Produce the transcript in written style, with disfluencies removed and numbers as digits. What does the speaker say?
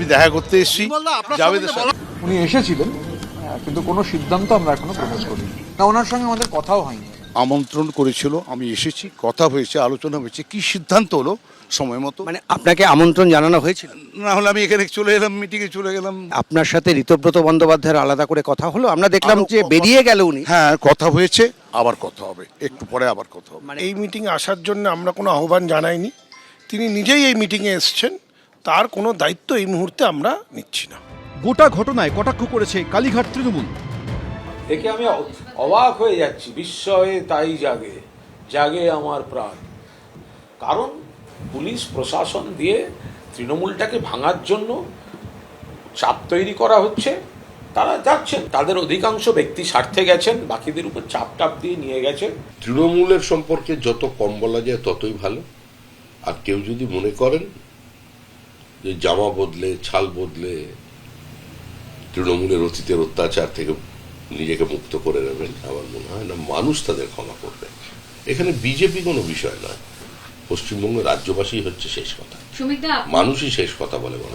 আমি দেখা করতে এসেছি জাভেদের সাথে। উনি এসেছিলেন, কিন্তু কোনো সিদ্ধান্ত আমরা এখনো প্রকাশ করিনি, না ওনার সঙ্গে আমাদের কথাও হয়নি। আমন্ত্রণ করেছিল, আমি এসেছি, কথা হয়েছে, আলোচনা হয়েছে, কি সিদ্ধান্ত হলো সময় মতো। মানে আপনাকে আমন্ত্রণ জানানো হয়েছিল? না হলে আমি এখানে চলে এলাম, মিটিংয়ে চলে গেলাম। আপনার সাথে ঋতব্রত বন্দ্যোপাধ্যায়ের আলাদা করে কথা হলো? আমরা দেখলাম যে বেরিয়ে গেল উনি। হ্যাঁ, কথা হয়েছে, আবার কথা হবে, একটু পরে আবার কথা হবে। এই মিটিংয়ে আসার জন্য আমরা কোনো আহ্বান জানাইনি, তিনি নিজেই এই মিটিংয়ে এসেছেন, তার কোনো দায়িত্ব এই মুহূর্তে আমরা নিচ্ছি না। গোটা ঘটনায় কটাক্ষ করেছে কালীঘাট তৃণমূল। দেখে আমি অবাক হয়ে যাচ্ছি, বিস্ময়ে তাই জাগে জাগে আমার প্রাণ। কারণ পুলিশ প্রশাসন দিয়ে তৃণমূলটাকে ভাঙার জন্য চাপ তৈরি করা হচ্ছে। তারা যাচ্ছেন, তাদের অধিকাংশ ব্যক্তি স্বার্থে গেছেন, বাকিদের উপর চাপ দিয়ে নিয়ে গেছে। তৃণমূলের সম্পর্কে যত কম বলা যায় ততই ভালো। আর কেউ যদি মনে করেন যে জামা বদলে, ছাল বদলে তৃণমূলের অতীতের অত্যাচার থেকে নিজেকে মুক্ত করে নেবেন, আমার মনে হয় না মানুষ তাদের ক্ষমা করবে। এখানে বিজেপি কোনো বিষয় নয়, পশ্চিমবঙ্গের রাজ্যবাসী হচ্ছে শেষ কথা, মানুষই শেষ কথা বলে মনে